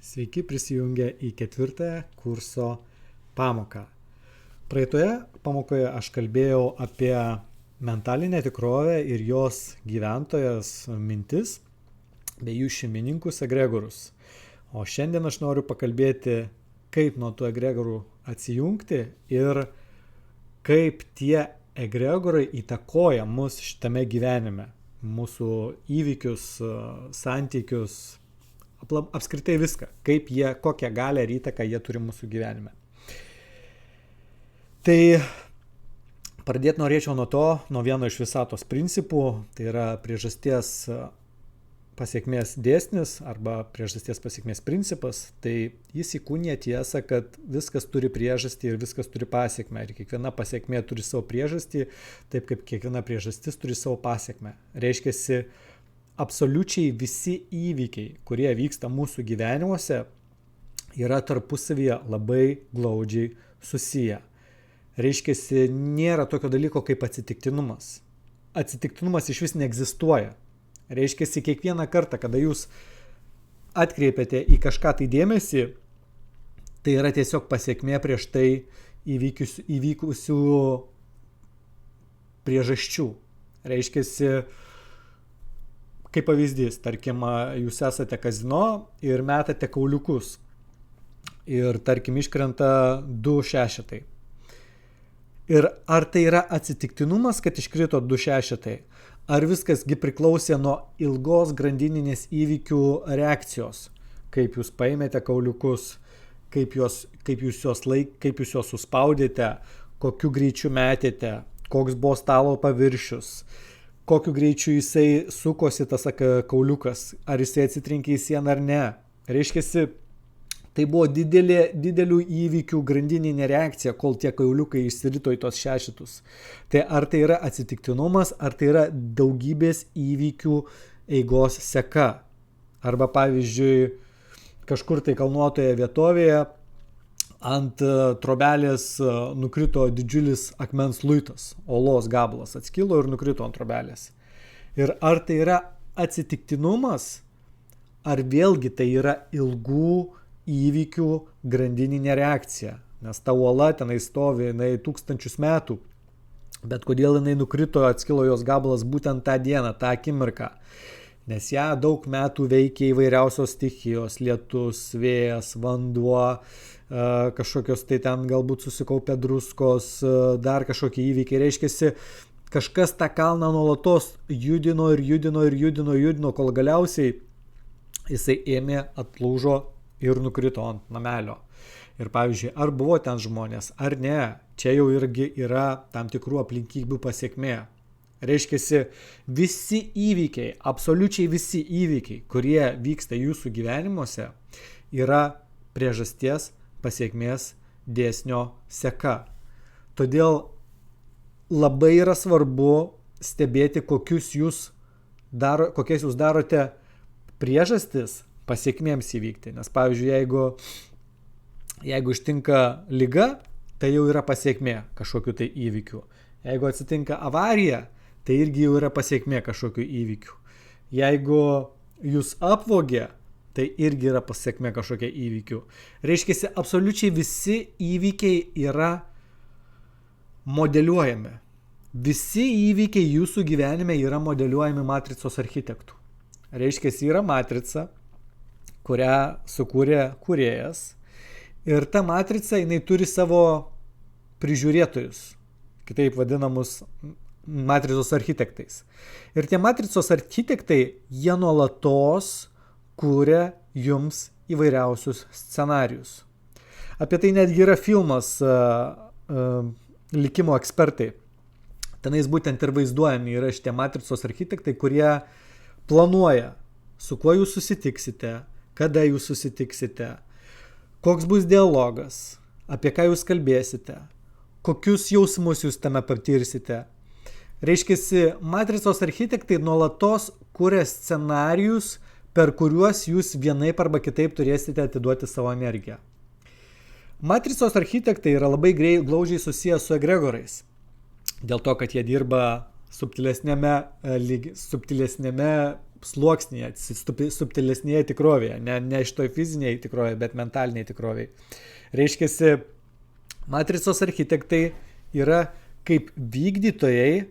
Sveiki prisijungę į 4 kurso pamoką. Praeitoje pamokoje aš kalbėjau apie mentalinę tikrovę ir jos gyventojas mintis bei jų šeimininkus egregorus. O šiandien aš noriu pakalbėti, kaip nuo tų egregorų atsijungti ir kaip tie egregorai įtakoja mus šitame gyvenime, mūsų įvykius, santykius, apskritai viską, kokią galią ir įtaką jie turi mūsų gyvenime. Tai pradėti norėčiau nuo vieno iš visatos principų, tai yra priežasties pasiekmės dėsnis arba priežasties pasiekmės principas. Tai jis įkūnija tiesą, kad viskas turi priežastį ir viskas turi pasiekmę. Ir kiekviena pasiekmė turi savo priežastį, taip kaip kiekviena priežastis turi savo pasiekmę. Reiškiasi, absoliučiai visi įvykiai, kurie vyksta mūsų gyvenimuose, yra tarpusavyje labai glaudžiai susiję. Reiškiasi, nėra tokio dalyko kaip atsitiktinumas. Atsitiktinumas iš vis neegzistuoja. Reiškiasi, kiekvieną kartą, kada jūs atkreipiate į kažką tai dėmesį, tai yra tiesiog pasiekmė prieš tai įvykusių priežasčių. Reiškiasi, kaip pavyzdys, tarkim, jūs esate kazino ir metate kauliukus ir, tarkim, iškrenta 2 šešetai. Ir ar tai yra atsitiktinumas, kad iškrito 2 šešetai? Ar viskasgi priklausė nuo ilgos grandininės įvykių reakcijos? Kaip jūs paėmėte kauliukus, kaip jūs juos suspaudėte, kokiu greičiu metėte, koks buvo stalo paviršius, kokiu greičiu jisai sukosi tas kauliukas, ar jisai atsitrinkė į sieną ar ne. Reiškiasi, tai buvo didelių įvykių grandininė reakcija, kol tie kauliukai išsirito į tos šešetus. Tai ar tai yra atsitiktinumas, ar tai yra daugybės įvykių eigos seka. Arba pavyzdžiui, kažkur tai kalnuotoje vietovėje ant trobelės nukrito didžiulis akmens luitas, olos gabalas atskilo ir nukrito ant trobelės. Ir ar tai yra atsitiktinumas, ar vėlgi tai yra ilgų įvykių grandininė reakcija, nes ta uola tenai stovi, jinai 1000 metų, bet kodėl jinai nukrito, atskilo jos gabalas būtent tą dieną, tą akimirką, nes ją daug metų veikia įvairiausios stichijos, lietus, vėjas, vanduo, kažkokios tai ten galbūt susikaupę druskos, dar kažkokie įvykiai. Reiškiasi, kažkas tą kalną nuolatos judino, kol galiausiai jisai ėmė, atlūžo ir nukrito ant namelio. Ir pavyzdžiui, ar buvo ten žmonės, ar ne, čia jau irgi yra tam tikrų aplinkybių pasiekmė. Reiškiasi, visi įvykiai, absoliučiai visi įvykiai, kurie vyksta jūsų gyvenimuose, yra priežasties pasiekmės dėsnio seka. Todėl labai yra svarbu stebėti, kokias jūs darote priežastis pasiekmėms įvykti. Nes pavyzdžiui, jeigu ištinka liga, tai jau yra pasiekmė kažkokių tai įvykių. Jeigu atsitinka avarija, tai irgi jau yra pasiekmė kažkokių įvykių. Jeigu jūs apvogė, tai irgi yra pasiekmė kažkokia įvykių. Reiškia, absoliučiai visi įvykiai yra modeliuojami. Visi įvykiai jūsų gyvenime yra modeliuojami matricos architektų. Reiškia, yra matrica, kurią sukūrė kūrėjas, ir ta matrica, jinai turi savo prižiūrėtojus, kitaip vadinamus matricos architektais. Ir tie matricos architektai, jie nuolatos kūrė jums įvairiausius scenarius. Apie tai netgi yra filmas Likimo ekspertai. Tenais būtent ir vaizduojami yra šitie matricos architektai, kurie planuoja, su kuo jūs susitiksite, kada jūs susitiksite, koks bus dialogas, apie ką jūs kalbėsite, kokius jausmus jūs tame patirsite. Reiškiasi, matricos architektai nuolatos kuria scenarijus, per kuriuos jūs vienaip arba kitaip turėsite atiduoti savo energiją. Matricos architektai yra labai glaudžiai susiję su egregorais, dėl to, kad jie dirba subtilesnėme sluoksnėje, subtilesnėje tikrovėje, ne šitoj fizinėje tikrovėje, bet mentaliniai tikrovėje. Reiškiasi, matricos architektai yra kaip vykdytojai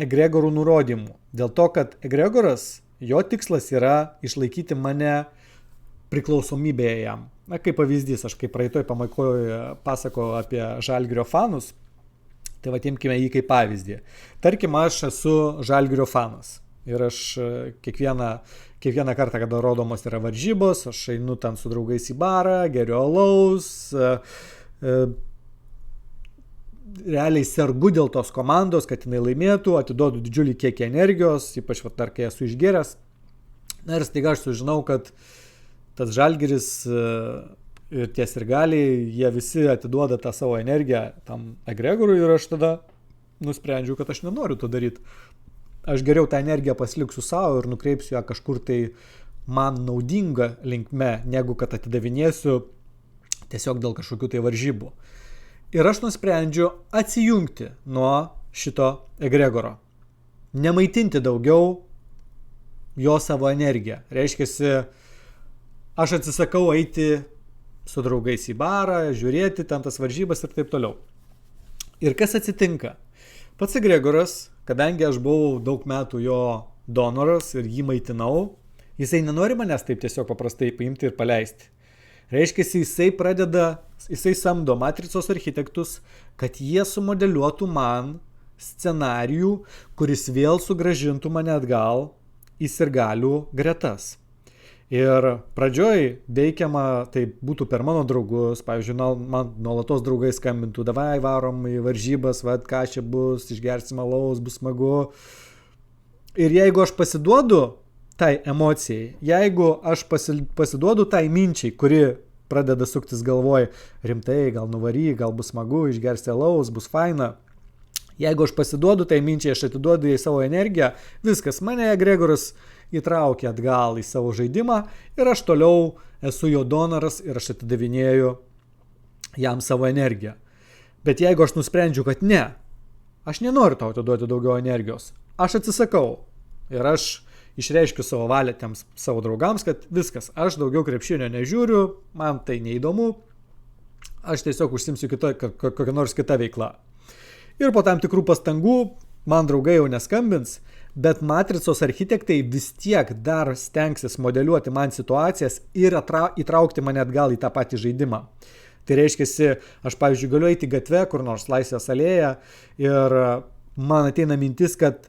egregorų nurodymų. Dėl to, kad egregoras, jo tikslas yra išlaikyti mane priklausomybėje jam. Na, kaip pavyzdys, aš kaip praeitoj pamokoje pasakojau apie Žalgirio fanus, tai va, imkime jį kaip pavyzdį. Tarkim, aš esu Žalgirio fanas ir aš kiekvieną kartą, kada rodomos yra varžybos, aš einu ten su draugais į barą, geriu alaus, realiai sergu dėl tos komandos, kad jinai laimėtų, atiduodu didžiulį kiekį energijos, ypač dar kai esu išgėręs. Na ir staiga aš sužinau, kad tas Žalgiris ir tie sirgaliai, jie visi atiduoda tą savo energiją tam egregorui ir aš tada nusprendžiu, kad aš nenoriu to daryti. Aš geriau tą energiją pasiliksiu savo ir nukreipsiu ją kažkur tai man naudinga linkme, negu kad atidavinėsiu tiesiog dėl kažkokių tai varžybų. Ir aš nusprendžiu atsijungti nuo šito egregoro. Nemaitinti daugiau jo savo energiją. Reiškiasi, aš atsisakau eiti su draugais į barą, žiūrėti ten tas varžybas ir taip toliau. Ir kas atsitinka? Pats egregoras, kadangi aš buvau daug metų jo donoras ir jį maitinau, jisai nenori manęs taip tiesiog paprastai paimti ir paleisti. Reiškia, jisai samdo matricos architektus, kad jie sumodeliuotų man scenarijų, kuris vėl sugrąžintų mane atgal į sirgalių gretas. Ir pradžioj veikiama, tai būtų per mano draugus, pavyzdžiui, man nuolatos draugai skambintų, davai varom į varžybas, ką čia bus, išgersim alaus, bus smagu. Ir jeigu aš pasiduodu tai emocijai, jeigu aš pasiduodu tai minčiai, kuri pradeda suktis galvoj, rimtai, gal nuvaryk, gal bus smagu, išgersi alaus, bus faina. Jeigu aš pasiduodu tai minčiai, aš atiduodu į savo energiją, viskas, mane egregoras įtraukia atgal į savo žaidimą ir aš toliau esu jo donoras ir aš atidavinėju jam savo energiją. Bet jeigu aš nusprendžiu, kad ne, aš nenoriu tau atiduoti daugiau energijos, aš atsisakau ir aš išreiškiu savo valią tiems savo draugams, kad viskas, aš daugiau krepšinio nežiūriu, man tai neįdomu, aš tiesiog užsimsiu kokią nors kitą veiklą. Ir po tam tikrų pastangų man draugai jau neskambins, bet matricos architektai vis tiek dar stengsis modeliuoti man situacijas ir įtraukti mane atgal į tą patį žaidimą. Tai reiškia, aš pavyzdžiui galiu eiti gatve, kur nors Laisvės alėja ir man ateina mintis, kad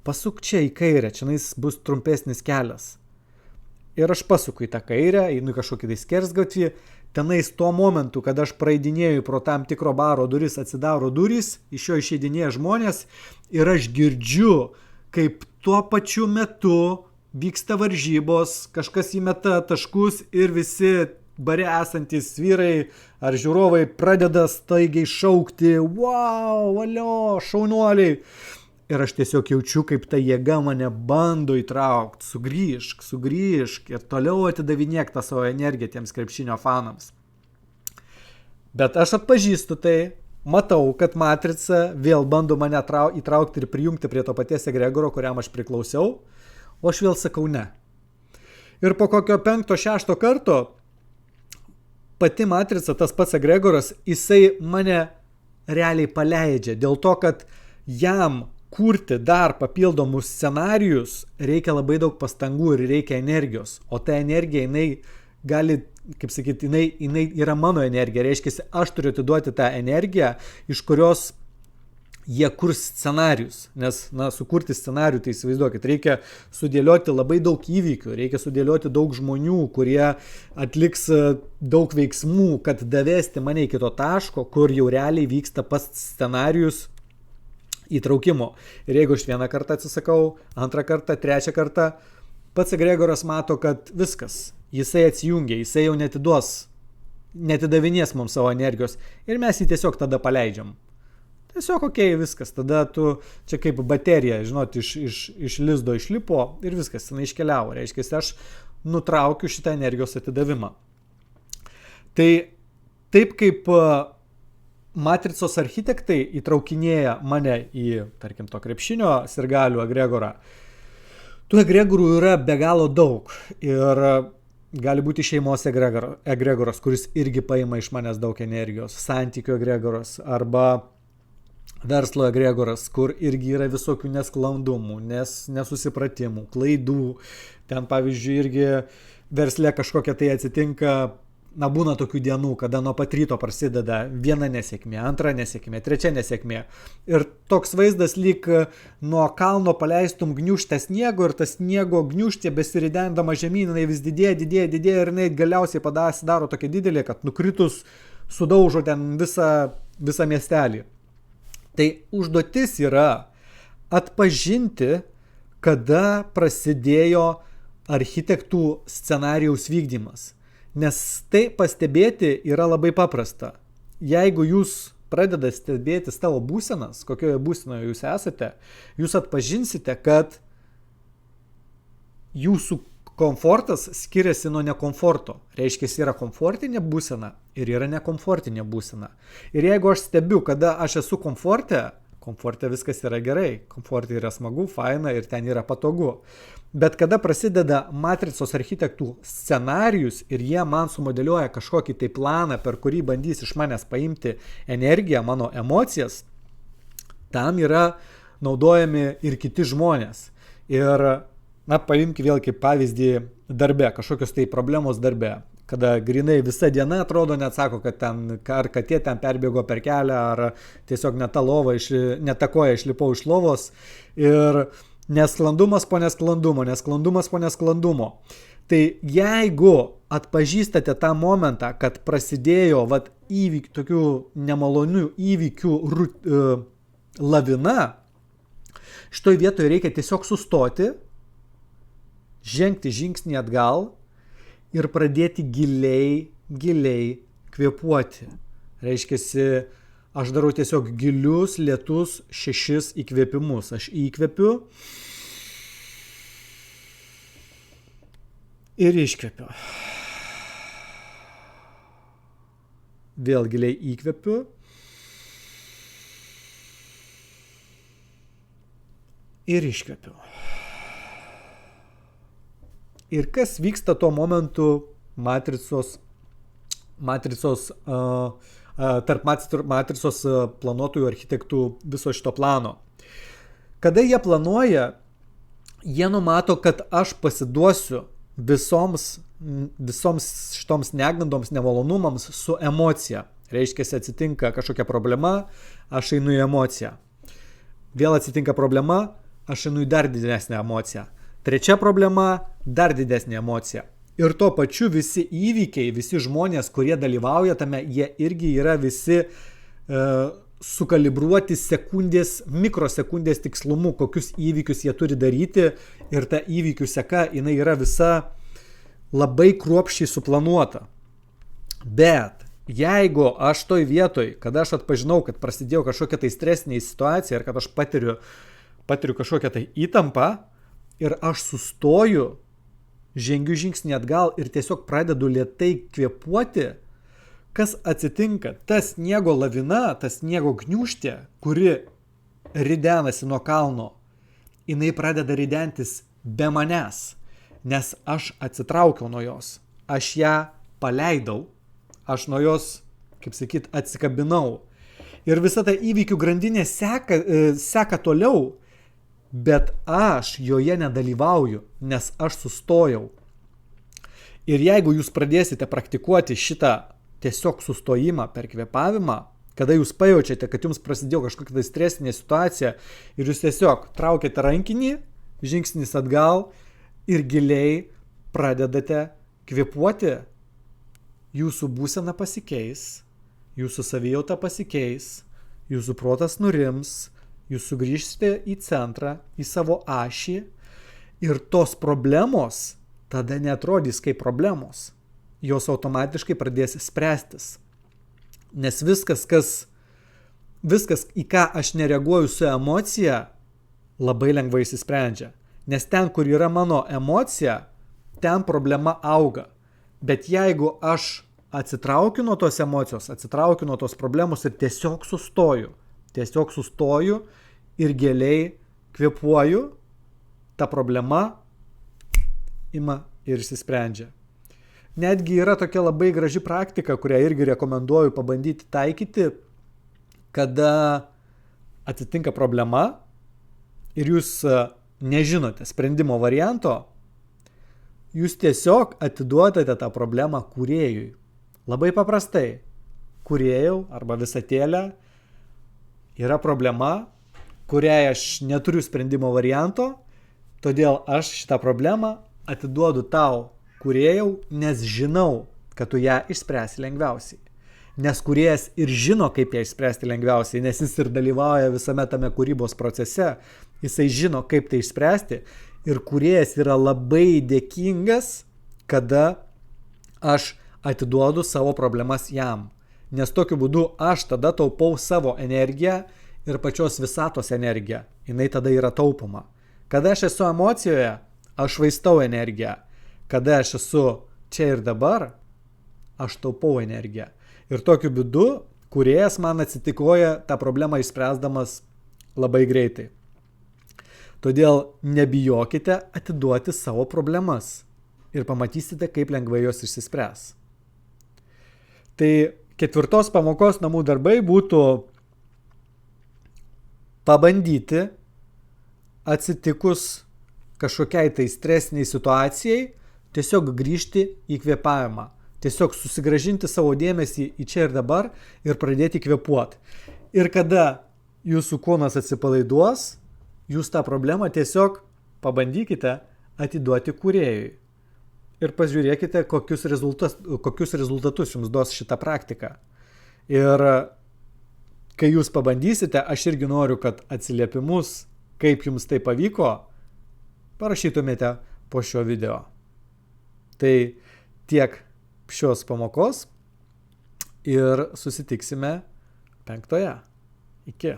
pasuk čia į kairę, čianais bus trumpesnis kelias. Ir aš pasuku į tą kairę, einu į kažkokį tai skersgatvį, tenais tuo momentu, kad aš praeidinėju pro tam tikro baro duris, atsidaro durys, iš jo išeidinėja žmonės ir aš girdžiu, kaip tuo pačiu metu vyksta varžybos, kažkas įmeta taškus ir visi bare esantys vyrai ar žiūrovai pradeda staigiai šaukti, wow, valio, šaunuoliai. Ir aš tiesiog jaučiu, kaip ta jėga mane bando įtraukti, sugrįžk ir toliau atidavinėk tą savo energiją tiems krepšinio fanams. Bet aš atpažįstu tai, matau, kad matrica vėl bando mane įtraukti ir prijungti prie to paties egregoro, kuriam aš priklausiau, o aš vėl sakau ne. Ir po kokio 5-6 karto pati matrica, tas pats egregoras, jisai mane realiai paleidžia, dėl to, kad jam kurti dar papildomus scenarijus reikia labai daug pastangų ir reikia energijos, o ta energija, jinai gali, kaip sakyti, jinai yra mano energija, reiškia, aš turiu atiduoti tą energiją, iš kurios jie kurs scenarius, nes, sukurti scenarijų, tai įsivaizduokit, reikia sudėlioti labai daug įvykių, reikia sudėlioti daug žmonių, kurie atliks daug veiksmų, kad davesti mane iki to taško, kur jau realiai vyksta pats scenarijus įtraukimo. Ir jeigu aš vieną kartą atsisakau, antrą kartą, trečią kartą, pats egregoras mato, kad viskas, jisai atsijungia, jisai jau netidavinės mums savo energijos ir mes jį tiesiog tada paleidžiam. Tiesiog viskas, tada tu čia kaip baterija, žinot, iš lizdo išlipo ir viskas, jinai iškeliavo. Reiškia, aš nutraukiu šitą energijos atidavimą. Tai taip kaip matricos architektai įtraukinėja mane į, tarkim, to krepšinio sirgalių egregorą, Tų egregorų yra be galo daug ir gali būti šeimos egregoras, kuris irgi paima iš manęs daug energijos, santykių egregoras arba verslo egregoras, kur irgi yra visokių nesklandumų, nesusipratimų, klaidų. Ten pavyzdžiui irgi versle kažkokia tai atsitinka, būna tokių dienų, kada nuo pat ryto prasideda viena nesėkmė, antra nesėkmė, trečia nesėkmė. Ir toks vaizdas lyg nuo kalno paleistum gniūžtę sniego ir tas sniego gniūžtė besiridendama žemyn, jinai vis didėja ir jinai galiausiai pasidaro tokia didelė, kad nukritus sudaužo ten visą miestelį. Tai užduotis yra atpažinti, kada prasidėjo architektų scenarijaus vykdymas. Nes tai pastebėti yra labai paprasta. Jeigu jūs pradedate stebėti savo būsenas, kokioje būsenoje jūs esate, jūs atpažinsite, kad jūsų komfortas skiriasi nuo nekomforto. Reiškia, yra komfortinė būsena ir yra nekomfortinė būsena. Ir jeigu aš stebiu, kada aš esu komforte viskas yra gerai, komforte yra smagu, faina ir ten yra patogu. Bet kada prasideda matricos architektų scenarijus ir jie man sumodeliuoja kažkokį tai planą, per kurį bandys iš manęs paimti energiją, mano emocijas, tam yra naudojami ir kiti žmonės. Ir, paimk vėl kaip pavyzdį darbe, kažkokios tai problemos darbe. Kada grinai visa diena atrodo, net sako, kad ten, ar katė ten perbėgo per kelią, ar tiesiog ne ta koja išlipau iš lovos. Ir nesklandumas po nesklandumo. Tai jeigu atpažįstate tą momentą, kad prasidėjo tokių nemalonių įvykių lavina, šitoj vietoje reikia tiesiog sustoti, žengti žingsnį atgal ir pradėti giliai kvėpuoti. Reiškiasi, aš darau tiesiog gilius, lėtus 6 įkvėpimus. Aš įkvėpiu ir iškvėpiu. Vėl giliai įkvėpiu. Ir iškvėpiu. Ir kas vyksta tuo momentu tarp matricos planuotojų architektų viso šito plano. Kada jie planuoja, jie numato, kad aš pasiduosiu visoms šitoms negandoms, nemalonumams su emocija. Reiškia, atsitinka kažkokia problema, aš einu į emociją. Vėl atsitinka problema, aš einu į dar didesnę emociją. Trečia problema, dar didesnė emocija. Ir tuo pačiu visi įvykiai, visi žmonės, kurie dalyvauja tame, jie irgi yra visi sukalibruoti mikrosekundės tikslumu, kokius įvykius jie turi daryti. Ir ta įvykių seka, jinai yra visa labai kruopščiai suplanuota. Bet jeigu aš toj vietoj, kada aš atpažinau, kad prasidėjo kažkokia tai stresinė situacija ir kad aš patiriu kažkokią tai įtampą, ir aš sustoju, žengiu žingsnį atgal ir tiesiog pradedu lėtai kvėpuoti, kas atsitinka? Ta sniego lavina, ta sniego gniūžtė, kuri ridenasi nuo kalno, jinai pradeda ridentis be manęs, nes aš atsitraukiau nuo jos. Aš ją paleidau, aš nuo jos, atsikabinau. Ir visa ta įvykių grandinė seka toliau. Bet aš joje nedalyvauju, nes aš sustojau. Ir jeigu jūs pradėsite praktikuoti šitą tiesiog sustojimą per kvėpavimą, kada jūs pajaučiate, kad jums prasidėjo kažkokia tai stresinė situacija ir jūs tiesiog traukiate rankinį, žingsnis atgal ir giliai pradedate kvėpuoti, jūsų būsena pasikeis, jūsų savijauta pasikeis, jūsų protas nurims, jūs sugrįžsite į centrą, į savo ašį ir tos problemos tada neatrodys kaip problemos. Jos automatiškai pradės spręstis. Nes viskas, į ką aš nereaguoju su emocija, labai lengvai išsisprendžia. Nes ten, kur yra mano emocija, ten problema auga. Bet jeigu aš atsitraukiu nuo tos emocijos, atsitraukiu nuo tos problemos ir tiesiog sustoju ir giliai kvėpuoju, ta problema ima ir išsisprendžia. Netgi yra tokia labai graži praktika, kurią irgi rekomenduoju pabandyti taikyti, kada atsitinka problema ir jūs nežinote sprendimo varianto, jūs tiesiog atiduodate tą problemą kūrėjui. Labai paprastai. Kūrėjau arba visatėlė yra problema, kuriai aš neturiu sprendimo varianto, todėl aš šitą problemą atiduodu tau, kūrėjau, nes žinau, kad tu ją išspręsi lengviausiai. Nes kūrėjas ir žino, kaip ją išspręsti lengviausiai, nes jis ir dalyvauja visame tame kūrybos procese, jisai žino, kaip tai išspręsti ir kūrėjas yra labai dėkingas, kada aš atiduodu savo problemas jam. Nes tokiu būdu aš tada taupau savo energiją ir pačios visatos energiją. Jinai tada yra taupoma. Kada aš esu emocijoje, aš švaistau energiją. Kada aš esu čia ir dabar, aš taupau energiją. Ir tokiu būdu kūrėjas man atsitikoja tą problemą išspręsdamas labai greitai. Todėl nebijokite atiduoti savo problemas ir pamatysite, kaip lengvai jos išsispręs. Tai 4 pamokos namų darbai būtų pabandyti atsitikus kažkokiai tai stresiniai situacijai tiesiog grįžti į kvėpavimą. Tiesiog susigrąžinti savo dėmesį į čia ir dabar ir pradėti kvėpuoti. Ir kada jūsų kūnas atsipalaiduos, jūs tą problemą tiesiog pabandykite atiduoti kūrėjui. Ir pažiūrėkite, kokius rezultatus jums duos šitą praktiką. Ir kai jūs pabandysite, aš irgi noriu, kad atsiliepimus, kaip jums tai pavyko, parašytumėte po šio video. Tai tiek šios pamokos ir susitiksime 5. Iki.